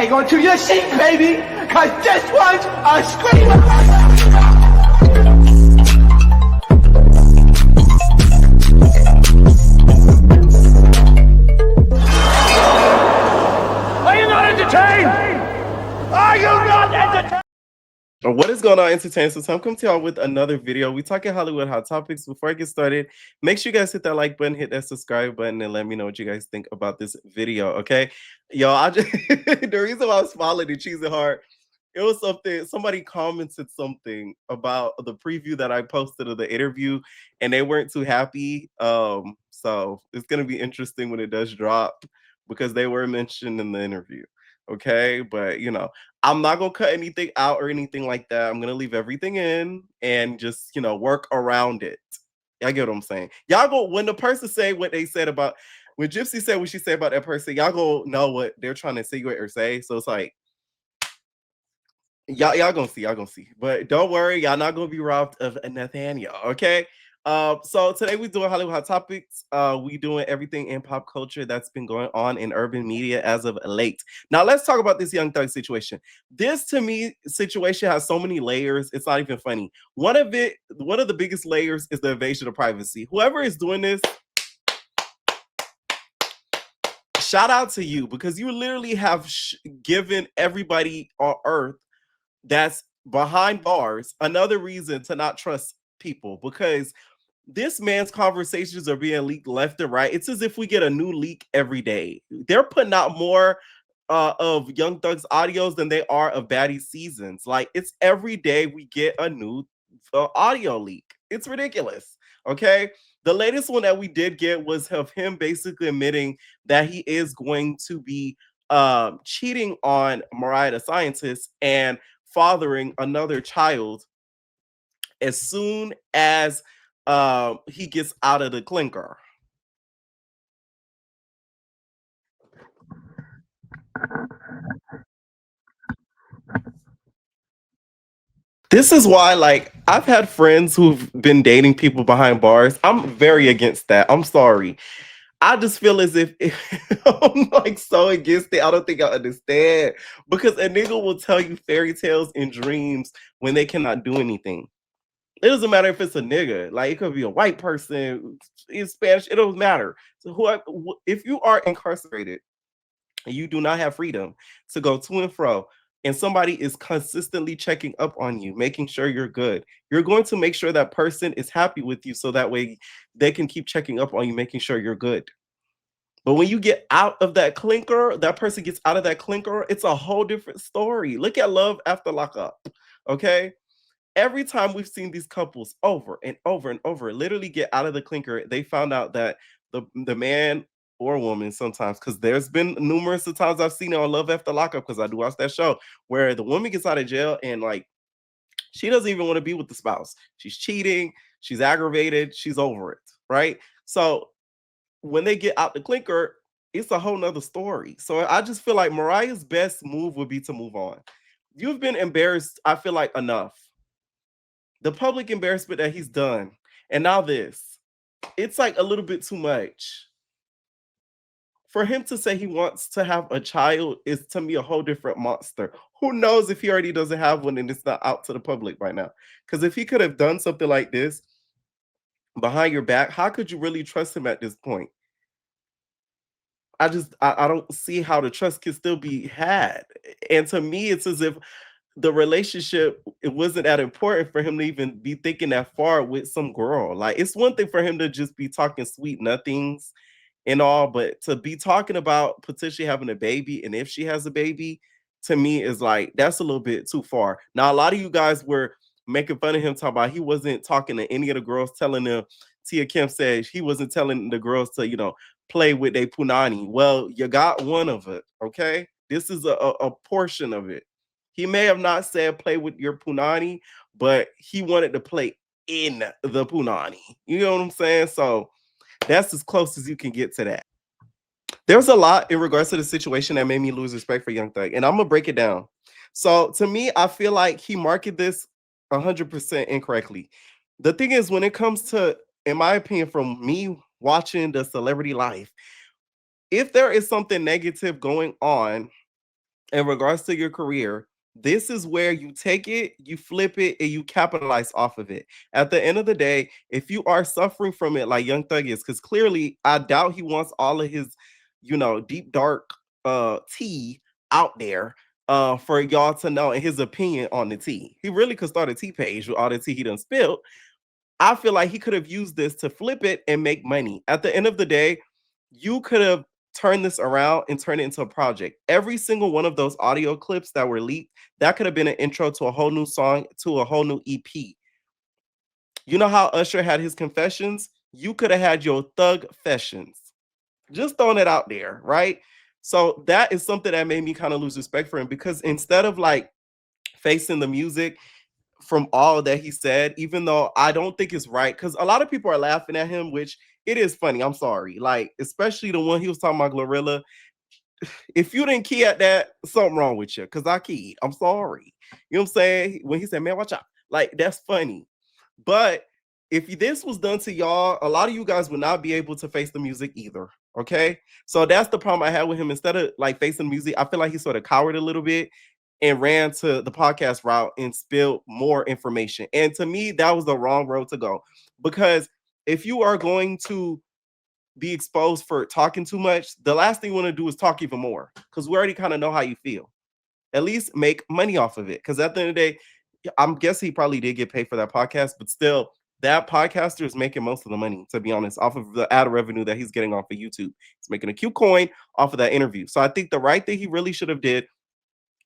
hang on to your seat, baby, cause this one's a screamer. Are you not entertained? Are you not entertained? What is going on, entertainers? So I'm coming to y'all with another video. We talking Hollywood hot topics. Before I get started, make sure you guys hit that like button, hit that subscribe button, and let me know what you guys think about this video. Okay, yo, I just the reason why I was smiling and cheesing hard, it was something. Somebody commented something about the preview that I posted of the interview, and they weren't too happy. So it's gonna be interesting when it does drop because they were mentioned in the interview. Okay, but I'm not gonna cut anything out or anything like that. I'm gonna leave everything in and just work around it. Y'all get what I'm saying? Y'all go when the person say what they said about when Gypsy said what she said about that person, y'all go know what they're trying to insinuate or say. So it's like y'all gonna see, y'all gonna see. But don't worry, y'all not gonna be robbed of Nathaniel, okay? So today we're doing Hollywood Hot Topics. We doing everything in pop culture that's been going on in urban media as of late. Now let's talk about this Young Thug situation. This to me situation has so many layers, it's not even funny. One of the biggest layers is the invasion of privacy. Whoever is doing this, shout out to you because you literally have given everybody on earth that's behind bars another reason to not trust people because this man's conversations are being leaked left and right. It's as if we get a new leak every day. They're putting out more of Young Thug's audios than they are of Baddie seasons. Like it's every day we get a new audio leak. It's ridiculous. Okay. The latest one that we did get was of him basically admitting that he is going to be cheating on Mariah the scientist and fathering another child as soon as he gets out of the clinker. This is why, like, I've had friends who've been dating people behind bars. I'm very against that. I'm sorry. I just feel as if I'm like so against it. I don't think I understand because a nigga will tell you fairy tales and dreams when they cannot do anything. It doesn't matter if it's a nigga. Like it could be a white person in Spanish. It doesn't matter. So if you are incarcerated and you do not have freedom to go to and fro, and somebody is consistently checking up on you, making sure you're good, you're going to make sure that person is happy with you, so that way they can keep checking up on you, making sure you're good. But when you get out of that clinker, that person gets out of that clinker, it's a whole different story. Look at Love After Lockup. Okay, every time we've seen these couples over and over and over literally get out of the clinker, they found out that the man or woman sometimes, because there's been numerous of times I've seen it on Love After Lockup because I do watch that show where the woman gets out of jail and like she doesn't even want to be with the spouse. She's cheating, she's aggravated, she's over it, right? So when they get out the clinker, it's a whole nother story. So I just feel like Mariah's best move would be to move on. You've been embarrassed, I feel like, enough. The public embarrassment that he's done, and now this, it's like a little bit too much. For him to say he wants to have a child is to me a whole different monster. Who knows if he already doesn't have one and it's not out to the public right now? Because if he could have done something like this behind your back, how could you really trust him at this point? I don't see how the trust can still be had. And to me, it's as if the relationship, it wasn't that important for him to even be thinking that far with some girl. Like it's one thing for him to just be talking sweet nothings and all, but to be talking about potentially having a baby, and if she has a baby, to me is like that's a little bit too far. Now, a lot of you guys were making fun of him, talking about he wasn't talking to any of the girls, telling them. Tia Kim said he wasn't telling the girls to, play with a punani. Well, you got one of it, okay? This is a portion of it. He may have not said play with your punani, but he wanted to play in the punani. You know what I'm saying? So that's as close as you can get to that. There's a lot in regards to the situation that made me lose respect for Young Thug, and I'm gonna break it down. So to me, I feel like he marketed this 100% incorrectly. The thing is, when it comes to, in my opinion, from me watching the celebrity life, if there is something negative going on, in regards to your career, this is where you take it, you flip it, and you capitalize off of it. At the end of the day, if you are suffering from it like Young Thug is, because clearly I doubt he wants all of his, deep dark tea out there for y'all to know and his opinion on the tea. He really could start a tea page with all the tea he done spilled. I feel like he could have used this to flip it and make money. At the end of the day, you could have turned this around and turned it into a project. Every single one of those audio clips that were leaked, that could have been an intro to a whole new song, to a whole new EP. You know how Usher had his confessions? You could have had your thug fashions. Just throwing it out there, right? So that is something that made me kind of lose respect for him, because instead of like facing the music from all that he said, even though I don't think it's right, because a lot of people are laughing at him, which it is funny. I'm sorry. Like, especially the one he was talking about, Glorilla. If you didn't key at that, something wrong with you, because I keyed. I'm sorry. You know what I'm saying? When he said, man, watch out. Like, that's funny. But if this was done to y'all, a lot of you guys would not be able to face the music either. Okay. So that's the problem I had with him. Instead of like facing the music, I feel like he sort of cowered a little bit and ran to the podcast route and spilled more information. And to me, that was the wrong road to go. Because if you are going to be exposed for talking too much, the last thing you want to do is talk even more, because we already kind of know how you feel. At least make money off of it. Because at the end of the day, I'm guessing he probably did get paid for that podcast, but still, that podcaster is making most of the money, to be honest, off of the ad revenue that he's getting off of YouTube. He's making a cute coin off of that interview. So I think the right thing he really should have did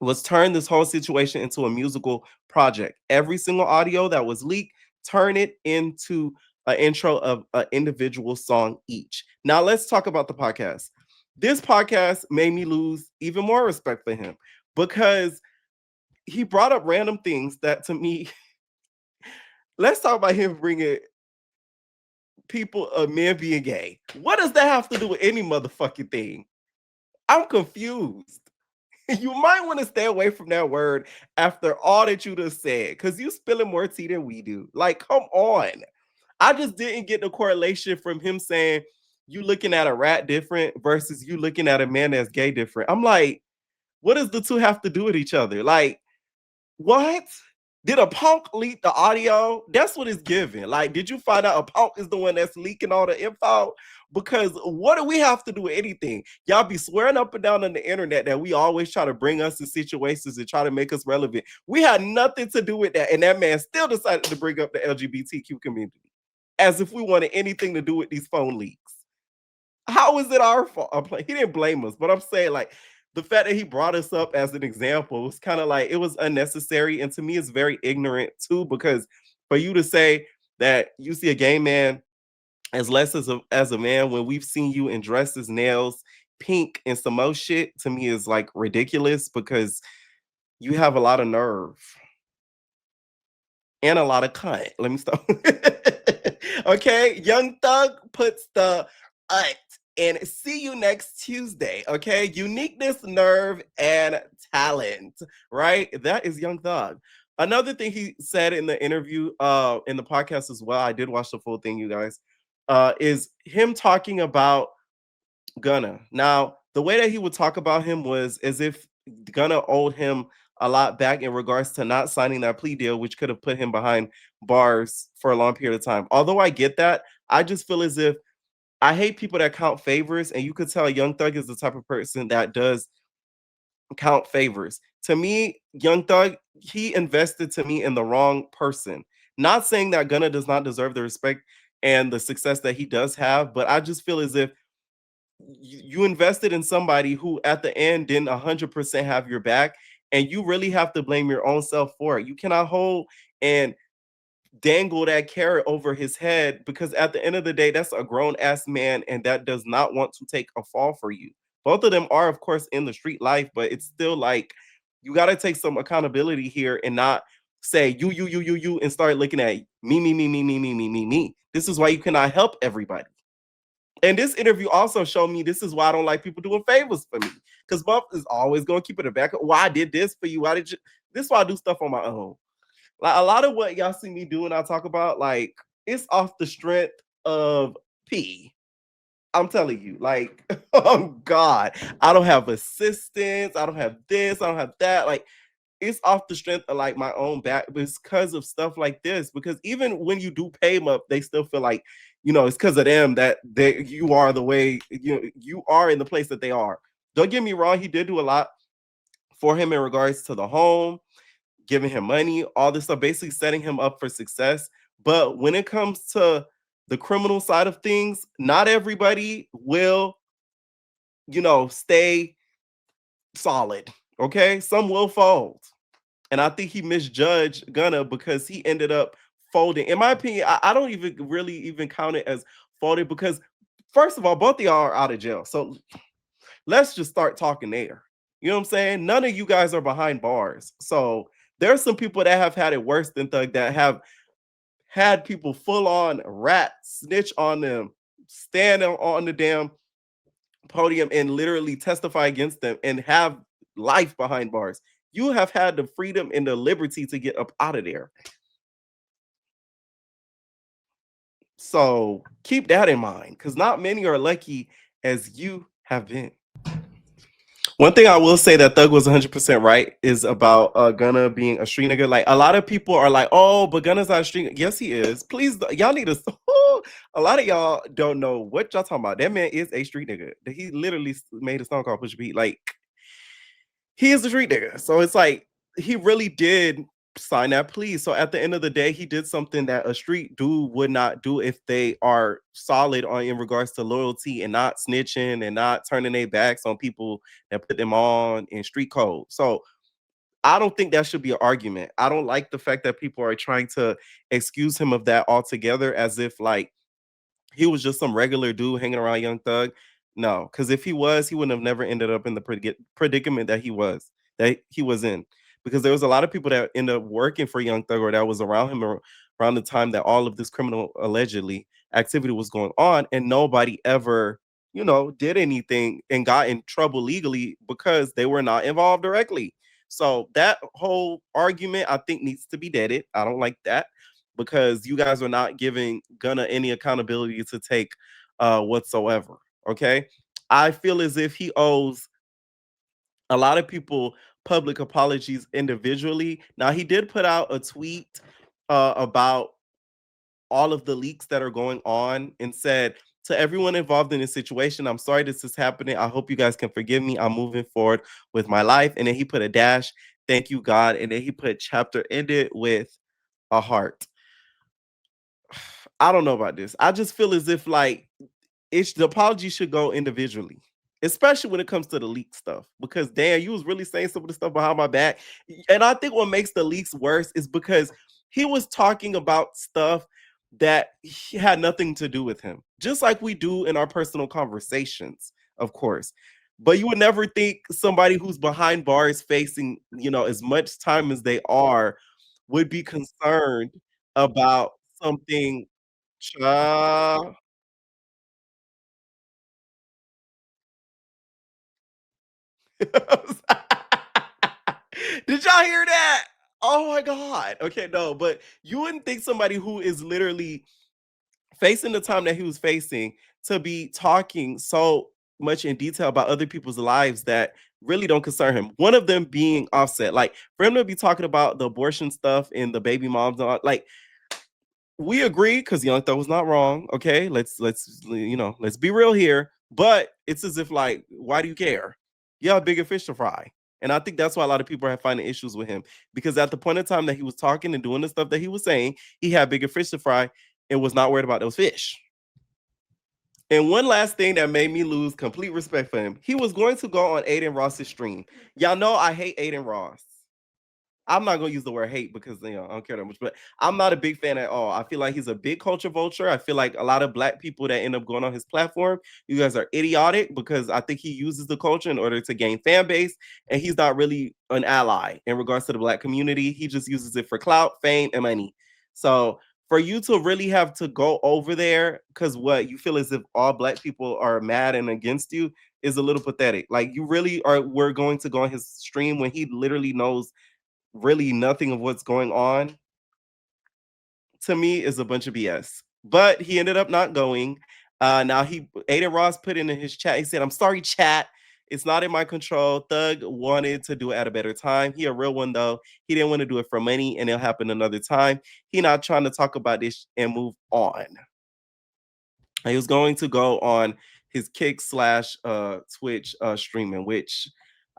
was turn this whole situation into a musical project. Every single audio that was leaked, turn it into an intro of an individual song each. Now let's talk about the podcast. This podcast made me lose even more respect for him, because he brought up random things that, to me, let's talk about him bringing people, men being gay. What does that have to do with any motherfucking thing? I'm confused. You might want to stay away from that word after all that you just said, because you spilling more tea than we do. Like, come on. I just didn't get the correlation from him saying you looking at a rat different versus you looking at a man that's gay different. I'm like, what does the two have to do with each other? Like, what? Did a punk leak the audio? That's what it's giving. Like, did you find out a punk is the one that's leaking all the info? Because what do we have to do with anything? Y'all be swearing up and down on the internet that we always try to bring us in situations and try to make us relevant. We had nothing to do with that. And that man still decided to bring up the LGBTQ community as if we wanted anything to do with these phone leaks. How is it our fault? He didn't blame us, but I'm saying, like, the fact that he brought us up as an example was kind of like, it was unnecessary. And to me, it's very ignorant too, because for you to say that you see a gay man as less as a man when we've seen you in dresses, nails, pink, and some more shit, to me is like ridiculous, because you have a lot of nerve and a lot of cunt. Let me stop. Okay, Young Thug puts the and see you next Tuesday. Okay, uniqueness, nerve, and talent. Right, that is Young Thug. Another thing he said in the interview, in the podcast as well, I did watch the full thing, you guys, is him talking about Gunna. Now, the way that he would talk about him was as if Gunna owed him a lot back in regards to not signing that plea deal, which could have put him behind bars for a long period of time. Although I get that, I just feel as if I hate people that count favors, and you could tell Young Thug is the type of person that does count favors. To me, Young Thug, he invested to me in the wrong person. Not saying that Gunna does not deserve the respect and the success that he does have, but I just feel as if you invested in somebody who at the end didn't 100% have your back, and you really have to blame your own self for it. You cannot hold and dangle that carrot over his head, because at the end of the day, that's a grown ass man and that does not want to take a fall for you. Both of them are, of course, in the street life, but it's still like you got to take some accountability here and not say you and start looking at me. This is why you cannot help everybody. And this interview also showed me this is why I don't like people doing favors for me. Because Buff is always going to keep it in the back. Why I did this for you? Why did you? This is why I do stuff on my own. Like a lot of what y'all see me doing, I talk about, like, it's off the strength of P. I'm telling you, like, oh God, I don't have assistants, I don't have this, I don't have that. Like, it's off the strength of like my own back, but it's because of stuff like this. Because even when you do pay them up, they still feel like, it's because of them that you are the way you are in the place that they are. Don't get me wrong, he did do a lot for him in regards to the home, giving him money, all this stuff, basically setting him up for success. But when it comes to the criminal side of things, not everybody will, stay solid. Okay. Some will fold. And I think he misjudged Gunna because he ended up folding. In my opinion, I don't even really even count it as folded because, first of all, both of y'all are out of jail. So let's just start talking there. You know what I'm saying? None of you guys are behind bars. So there's some people that have had it worse than Thug that have had people full on rat snitch on them, stand on the damn podium and literally testify against them and have life behind bars. You have had the freedom and the liberty to get up out of there. So keep that in mind because not many are lucky as you have been. One thing I will say that Thug was 100% right is about Gunna being a street nigga. Like a lot of people are like, "Oh, but Gunna's not a street." Yes, he is. Please, y'all need to. A lot of y'all don't know what y'all talking about. That man is a street nigga. He literally made a song called "Push Beat." Like he is the street nigga. So it's like he really did sign that plea. So at the end of the day, he did something that a street dude would not do if they are solid on in regards to loyalty and not snitching and not turning their backs on people that put them on in street code. So I don't think that should be an argument. I don't like the fact that people are trying to excuse him of that altogether as if like he was just some regular dude hanging around Young Thug. No, because if he was, he wouldn't have never ended up in the predicament that he was in. Because there was a lot of people that ended up working for Young Thug or that was around him around the time that all of this criminal allegedly activity was going on, and nobody ever, did anything and got in trouble legally because they were not involved directly. So that whole argument, I think, needs to be deaded. I don't like that because you guys are not giving Gunna any accountability to take whatsoever. Okay. I feel as if he owes a lot of people public apologies individually. Now, he did put out a tweet about all of the leaks that are going on and said, to everyone involved in this situation, I'm sorry this is happening. I hope you guys can forgive me. I'm moving forward with my life. And then he put a dash, thank you, God. And then he put chapter ended with a heart. I don't know about this. I just feel as if like the apology should go individually, especially when it comes to the leak stuff. Because damn, you was really saying some of the stuff behind my back. And I think what makes the leaks worse is because he was talking about stuff that had nothing to do with him, just like we do in our personal conversations, of course. But you would never think somebody who's behind bars facing, as much time as they are would be concerned about something. Child. Did y'all hear that? Oh my god. Okay, no, but you wouldn't think somebody who is literally facing the time that he was facing to be talking so much in detail about other people's lives that really don't concern him. One of them being Offset. Like for him to be talking about the abortion stuff and the baby moms, and like we agree because Young Thug was not wrong. Okay, let's be real here. But it's as if like, why do you care? You have bigger fish to fry. And I think that's why a lot of people are finding issues with him because at the point in time that he was talking and doing the stuff that he was saying, he had bigger fish to fry and was not worried about those fish. And one last thing that made me lose complete respect for him, he was going to go on Aiden Ross's stream. Y'all know I hate Aiden Ross. I'm not gonna use the word hate because I don't care that much, but I'm not a big fan at all. I feel like he's a big culture vulture. I feel like a lot of black people that end up going on his platform, you guys are idiotic because I think he uses the culture in order to gain fan base, and he's not really an ally in regards to the black community. He just uses it for clout, fame, and money. So for you to really have to go over there because what you feel as if all black people are mad and against you is a little pathetic. Like you really are. We're going to go on his stream when he literally knows really nothing of what's going on, to me is a bunch of BS. But he ended up not going. Now Aiden Ross put in his chat. He said, "I'm sorry, chat. It's not in my control. Thug wanted to do it at a better time. He a real one though. He didn't want to do it for money, and it'll happen another time. He not trying to talk about this and move on." He was going to go on his Kick slash Twitch streaming, which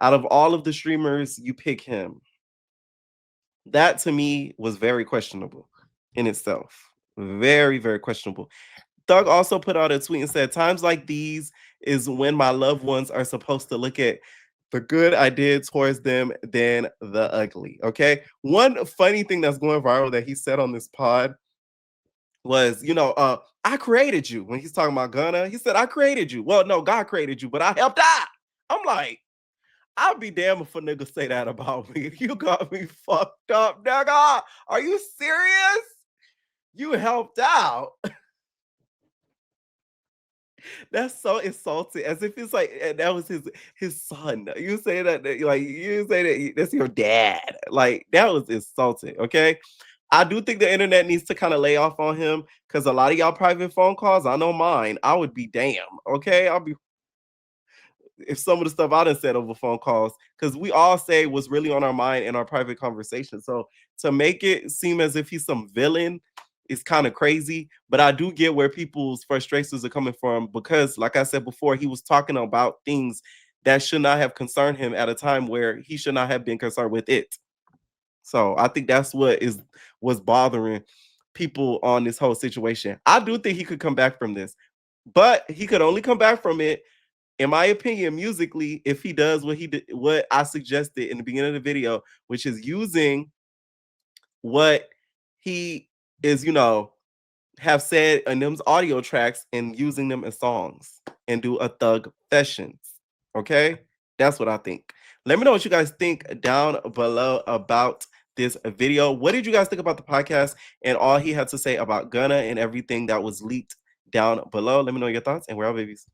out of all of the streamers, you pick him. That to me was very questionable in itself. Very, very questionable. Thug also put out a tweet and said, "Times like these is when my loved ones are supposed to look at the good I did towards them than the ugly." Okay. One funny thing that's going viral that he said on this pod was, I created you. When he's talking about Gunna, he said, "I created you." Well, no, God created you, but I helped out. I'm like, I'll be damned if a nigga say that about me. You got me fucked up, nigga. Are you serious? You helped out. That's so insulting. As if it's like that was his son. You say like you say that that's your dad. Like that was insulting. Okay. I do think the internet needs to kind of lay off on him because a lot of y'all private phone calls, I know mine. I would be damn. Okay. I'll be if some of the stuff I done said over phone calls, because we all say what's really on our mind in our private conversation. So to make it seem as if he's some villain is kind of crazy. But I do get where people's frustrations are coming from because, like I said before, he was talking about things that should not have concerned him at a time where he should not have been concerned with it. So I think that's was bothering people on this whole situation. I do think he could come back from this, but he could only come back from it, in my opinion, musically, if he does what he did, what I suggested in the beginning of the video, which is using what he is, have said in them audio tracks and using them as songs and do a Thug sessions. Okay, that's what I think. Let me know what you guys think down below about this video. What did you guys think about the podcast and all he had to say about Gunna and everything that was leaked down below? Let me know your thoughts, and we're out, babies.